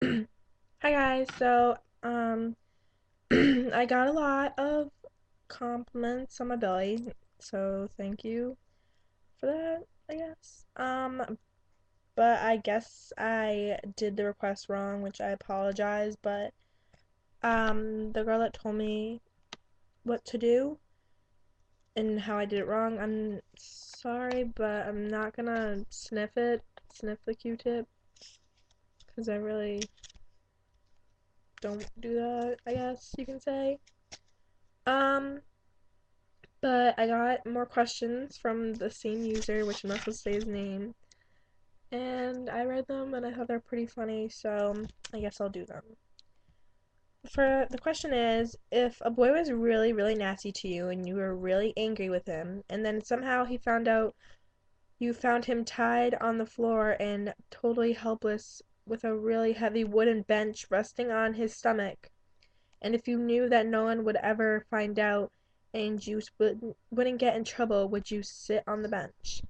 Hi guys, I got a lot of compliments on my belly, so thank you for that, I guess. But I guess I did the request wrong, which I apologize, but the girl that told me what to do and how I did it wrong, I'm sorry, but I'm not gonna sniff the Q-tip, because I really don't do that, I guess you can say. Um, But I got more questions from the same user, which I'm not supposed to say his name, and I read them and I thought they're pretty funny, so I guess I'll do them. For the question is, if a boy was really, really nasty to you and you were really angry with him, and then somehow he found out you found him tied on the floor and totally helpless with a really heavy wooden bench resting on his stomach, and if you knew that no one would ever find out and you wouldn't get in trouble, would you sit on the bench?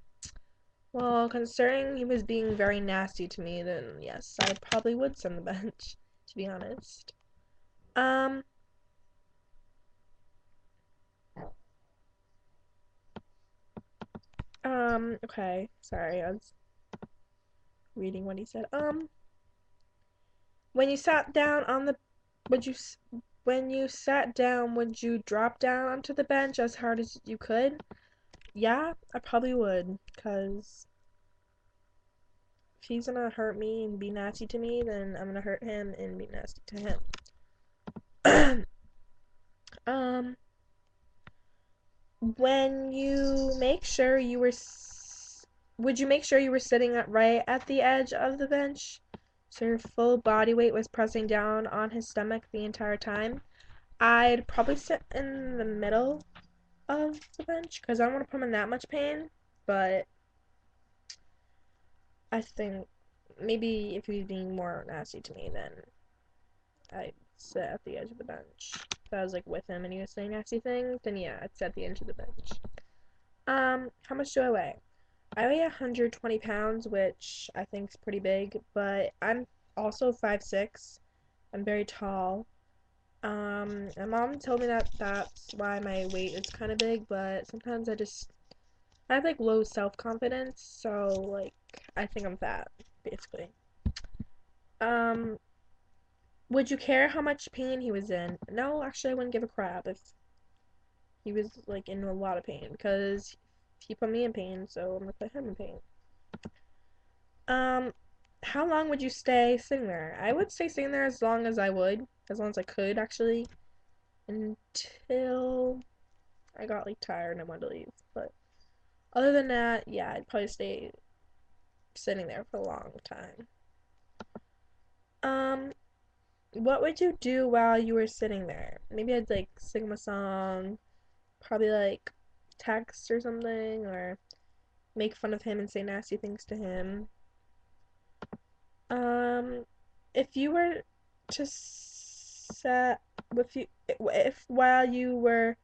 Well, considering he was being very nasty to me, then yes, I probably would sit on the bench, to be honest. Um, okay, sorry, I was reading what he said. When you sat down on the, would you, when you sat down, would you drop down onto the bench as hard as you could? Yeah, I probably would, because if he's gonna hurt me and be nasty to me, then I'm gonna hurt him and be nasty to him. um, when you make sure you were, would you make sure you were sitting right at the edge of the bench, so your full body weight was pressing down on his stomach the entire time? I'd probably sit in the middle of the bench because I don't want to put him in that much pain, but I think maybe if he's being more nasty to me, then I'd sit at the edge of the bench. If I was like with him and he was saying nasty things, then yeah, I'd sit at the edge of the bench. How much do I weigh? I weigh 120 pounds, which I think is pretty big, but I'm also 5'6". I'm very tall. My mom told me that that's why my weight is kind of big, but sometimes I have like low self-confidence, so like I think I'm fat, basically. Um, would you care how much pain he was in? No, actually I wouldn't give a crap if he was like in a lot of pain because he put me in pain, so I'm gonna put him in pain. Um, how long would you stay sitting there? I would stay sitting there as long as I could actually, until I got like tired and I wanted to leave. But other than that, yeah, I'd probably stay sitting there for a long time. Um, what would you do while you were sitting there? Maybe I'd like sing him a song, probably like text or something, or make fun of him and say nasty things to him. Um, if you were to set with you, if while you were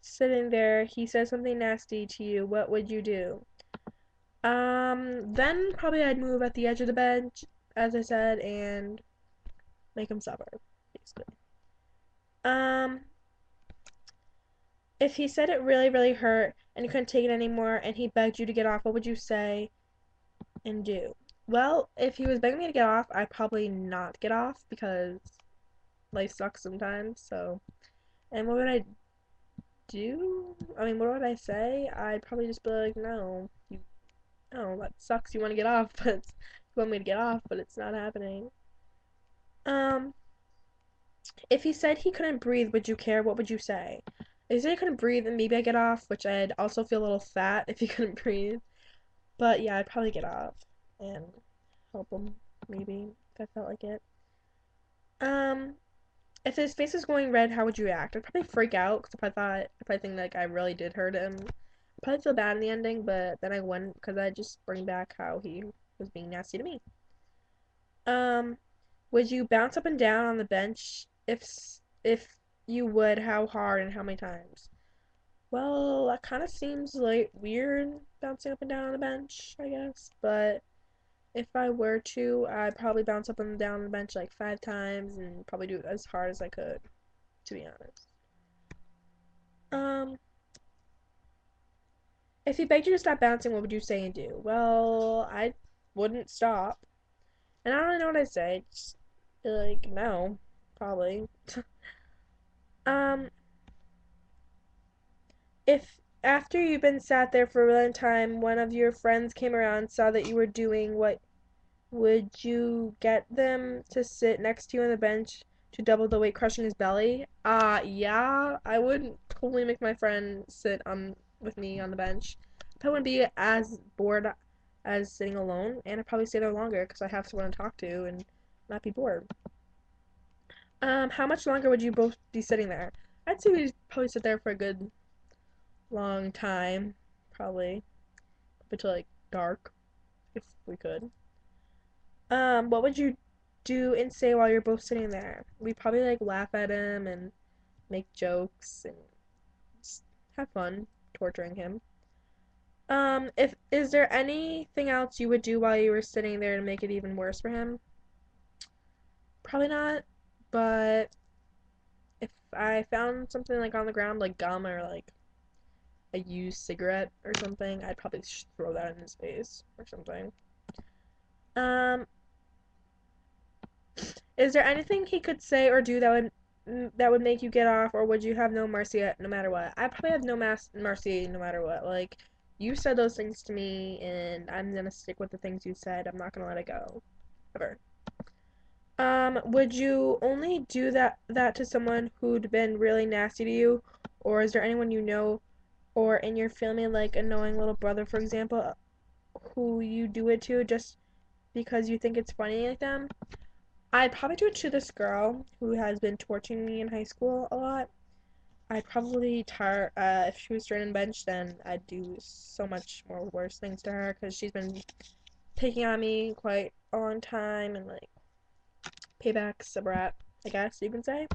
sitting there, he said something nasty to you, what would you do? Then probably I'd move at the edge of the bench, as I said, and make him suffer, basically. Um, if he said it really, really hurt and you couldn't take it anymore and he begged you to get off, what would you say and do? Well, if he was begging me to get off, I'd probably not get off because life sucks sometimes, so. And what would I do? I mean, what would I say? I'd probably just be like, no, no, that sucks. You want to get off, but you want me to get off, but it's not happening. Um, if he said he couldn't breathe, would you care? What would you say? If he said he couldn't breathe, then maybe I get off, which I'd also feel a little fat if he couldn't breathe. But yeah, I'd probably get off and help him, maybe, if I felt like it. Um, if his face is going red, how would you react? I'd probably freak out because if I think like I really did hurt him, I'd probably feel bad in the ending, but then I wouldn't because I'd just bring back how he was being nasty to me. Um, would you bounce up and down on the bench? If you would, how hard and how many times? Well, that kind of seems like weird bouncing up and down on the bench, I guess, but if I were to, I'd probably bounce up and down the bench like 5 times and probably do it as hard as I could, to be honest. Um, if he begged you to stop bouncing, what would you say and do? Well, I wouldn't stop. And I don't really know what I'd say. Just be like, no, probably. Um, if after you've been sat there for a really long time, one of your friends came around and saw that you were doing what, would you get them to sit next to you on the bench to double the weight, crushing his belly? Yeah, I would totally make my friend sit on with me on the bench. I wouldn't be as bored as sitting alone, and I'd probably stay there longer because I have someone to talk to and not be bored. How much longer would you both be sitting there? I'd say we'd probably sit there for a good long time, probably up until like dark, if we could. What would you do and say while you're both sitting there? We'd probably like laugh at him and make jokes and just have fun torturing him. If is there anything else you would do while you were sitting there to make it even worse for him? Probably not, but if I found something like on the ground, like gum or like a used cigarette or something, I'd probably just throw that in his face or something. Um, is there anything he could say or do that would make you get off, or would you have no mercy no matter what? I probably have no mercy no matter what. Like, you said those things to me, and I'm gonna stick with the things you said. I'm not gonna let it go, ever. Would you only do that to someone who'd been really nasty to you, or is there anyone you know or in your family, like a knowing little brother, for example, who you do it to just because you think it's funny like them? I'd probably do it to this girl who has been torturing me in high school a lot. I'd probably tar if she was thrown bench, then I'd do so much more worse things to her because she's been picking on me quite a long time and like payback's a brat, I guess you can say.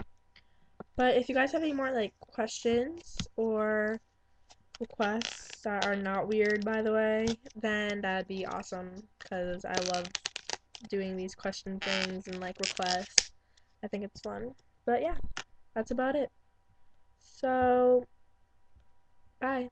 But if you guys have any more like questions or requests that are not weird, by the way, then that'd be awesome because I love doing these question things and like requests. I think it's fun. But yeah, that's about it. So, bye.